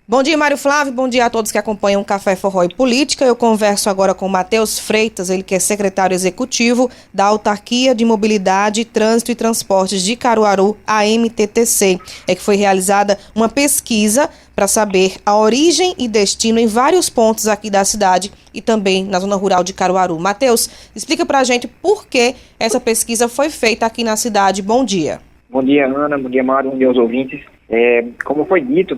Bom dia, Mário Flávio. Bom dia a todos que acompanham o Café Forró e Política. Eu converso agora com Matheus Freitas, ele que é secretário executivo da Autarquia de Mobilidade, Trânsito e Transportes de Caruaru, a MTTC. É que foi realizada uma pesquisa para saber a origem e destino em vários pontos aqui da cidade e também na zona rural de Caruaru. Matheus, explica para a gente por que essa pesquisa foi feita aqui na cidade. Bom dia. Bom dia, Ana. Bom dia, Mário. Bom dia aos ouvintes. Como foi dito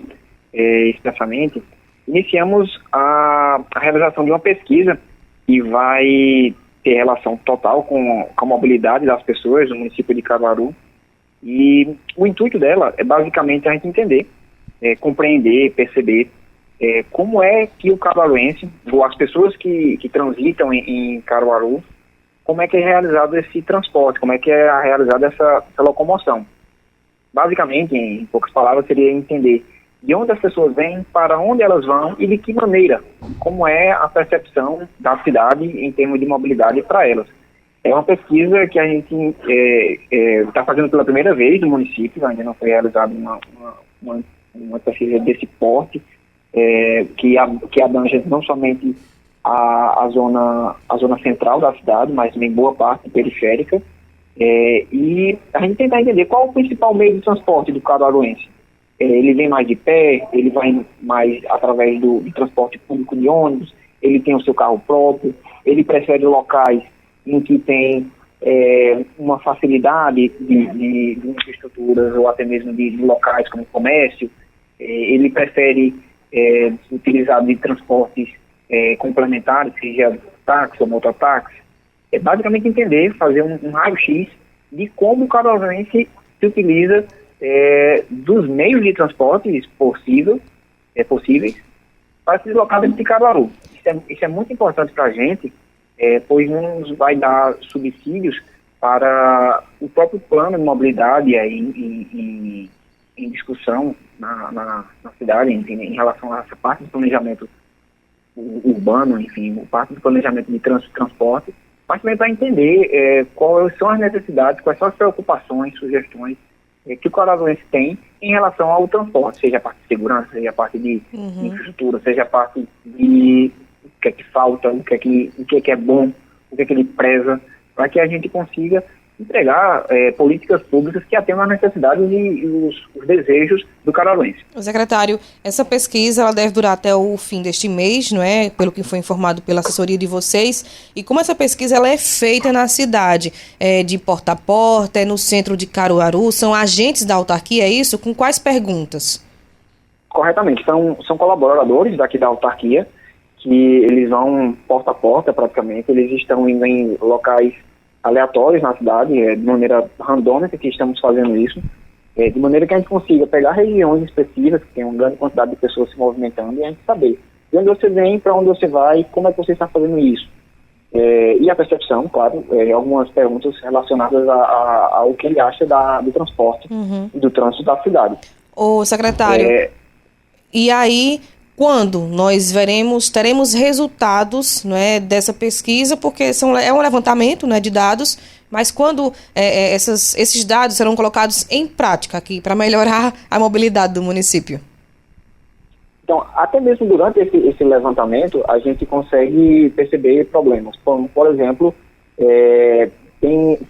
expressamente, iniciamos a realização de uma pesquisa que vai ter relação total com a mobilidade das pessoas no município de Caruaru. E o intuito dela é basicamente a gente entender, compreender, perceber como é que o caruaruense, ou as pessoas que transitam em Caruaru, como é que é realizado esse transporte, como é que é realizada essa locomoção. Basicamente, em poucas palavras, seria entender de onde as pessoas vêm, para onde elas vão e de que maneira, como é a percepção da cidade em termos de mobilidade para elas. É uma pesquisa que a gente está fazendo pela primeira vez no município, ainda não foi realizada uma pesquisa desse porte, que abrange não somente a zona central da cidade, mas também boa parte periférica, e a gente tentar entender qual o principal meio de transporte do caruaruense. Ele vem mais de pé, ele vai mais através do transporte público de ônibus, ele tem o seu carro próprio, ele prefere locais em que tem uma facilidade de infraestruturas ou até mesmo de locais como comércio, ele prefere utilizar de transportes complementares, seja táxi ou mototáxi. Basicamente entender, fazer um raio-x de como o caruaruense se utiliza dos meios de transporte possíveis para se deslocar dentro de Caruaru. Isso é muito importante para a gente, pois nos vai dar subsídios para o próprio plano de mobilidade em discussão na cidade, em relação a essa parte do planejamento urbano, enfim, parte do planejamento de trânsito e transporte, mas também para entender quais são as necessidades, quais são as preocupações, sugestões que o caruaruense tem em relação ao transporte, seja a parte de segurança, seja a parte de infraestrutura, seja a parte de o que é que falta, o que é bom, o que é que ele preza, para que a gente consiga entregar políticas públicas que atendam às necessidades e os desejos do caruaruense. Secretário, essa pesquisa ela deve durar até o fim deste mês, não é? Pelo que foi informado pela assessoria de vocês. E como essa pesquisa ela é feita na cidade? De porta a porta, no centro de Caruaru? São agentes da autarquia, é isso? Com quais perguntas? Corretamente. São colaboradores daqui da autarquia, que eles vão porta a porta praticamente. Eles estão indo em locais aleatórios na cidade, de maneira randômica que estamos fazendo isso, de maneira que a gente consiga pegar regiões específicas, que tem uma grande quantidade de pessoas se movimentando, e a gente saber de onde você vem, para onde você vai, como é que você está fazendo isso. E a percepção, claro, algumas perguntas relacionadas ao que ele acha do transporte e do trânsito da cidade. Ô, secretário, e aí, quando nós teremos resultados, não é, dessa pesquisa, porque é um levantamento, né, de dados, mas quando esses dados serão colocados em prática aqui para melhorar a mobilidade do município? Então, até mesmo durante esse levantamento, a gente consegue perceber problemas. Por exemplo,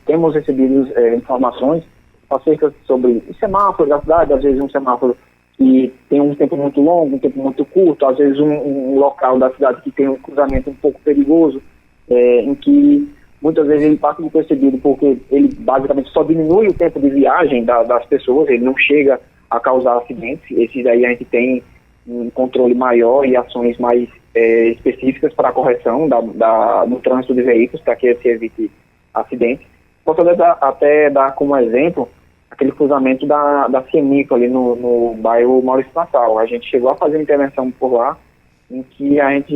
temos recebido informações acerca sobre semáforos da cidade, às vezes um semáforo que tem um tempo muito longo, um tempo muito curto, às vezes um local da cidade que tem um cruzamento um pouco perigoso, em que muitas vezes ele passa despercebido porque ele basicamente só diminui o tempo de viagem das pessoas, ele não chega a causar acidentes. Esses aí a gente tem um controle maior e ações mais específicas para a correção do trânsito de veículos, para que se evite acidentes. Posso até dar como exemplo aquele cruzamento da Cienico ali no bairro Maurício Nassau. A gente chegou a fazer uma intervenção por lá, em que a gente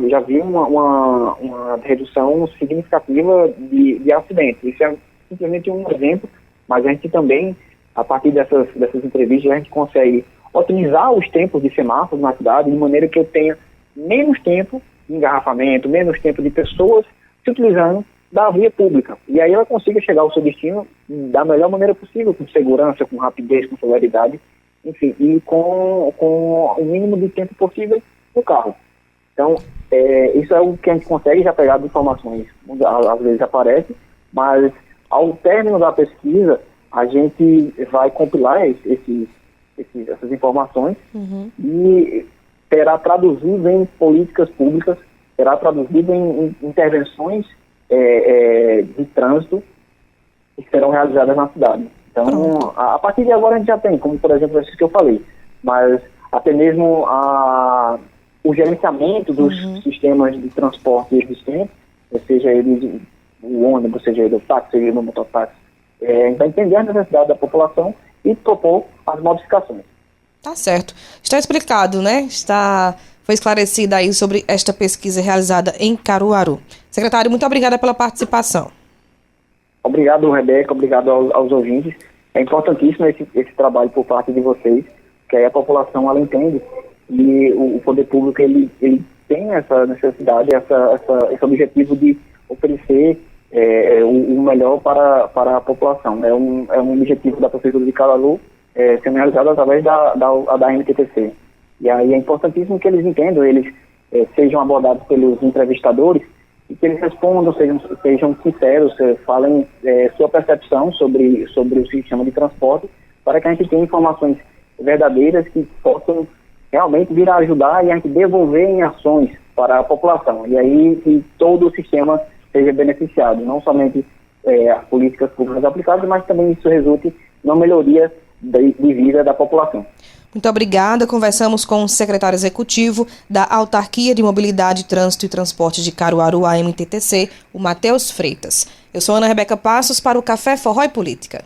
já viu uma redução significativa de acidentes. Isso é simplesmente um exemplo, mas a gente também, a partir dessas entrevistas, a gente consegue otimizar os tempos de semáforos na cidade, de maneira que eu tenha menos tempo de engarrafamento, menos tempo de pessoas se utilizando da via pública. E aí ela consiga chegar ao seu destino da melhor maneira possível, com segurança, com rapidez, com celeridade, enfim, e com o mínimo de tempo possível no carro. Então, isso é o que a gente consegue já pegar de informações, às vezes aparece, mas ao término da pesquisa, a gente vai compilar essas informações e terá traduzido em políticas públicas, terá traduzido em intervenções de trânsito que serão realizadas na cidade. Então, a partir de agora a gente já tem, como por exemplo esses que eu falei, mas até mesmo o gerenciamento dos sistemas de transporte existentes, seja ele o ônibus, seja ele o táxi, seja ele o mototáxi, para entender a necessidade da população e propor as modificações. Tá certo. Está explicado, né? Foi esclarecida aí sobre esta pesquisa realizada em Caruaru. Secretário, muito obrigada pela participação. Obrigado, Rebeca, obrigado aos ouvintes. É importantíssimo esse trabalho por parte de vocês, que aí a população ela entende e o poder público ele tem essa necessidade, esse objetivo de oferecer o melhor para a população. É um objetivo da Prefeitura de Caruaru sendo realizado através da MTTC. E aí é importantíssimo que eles entendam, eles sejam abordados pelos entrevistadores e que eles respondam, sejam sinceros, falem sua percepção sobre o sistema de transporte, para que a gente tenha informações verdadeiras que possam realmente vir a ajudar e a gente devolver em ações para a população. E aí que todo o sistema seja beneficiado, não somente as políticas públicas aplicadas, mas também isso resulte na melhoria de vida da população. Muito obrigada. Conversamos com o secretário executivo da Autarquia de Mobilidade, Trânsito e Transporte de Caruaru, a MTTC, o Matheus Freitas. Eu sou Ana Rebeca Passos para o Café Forró e Política.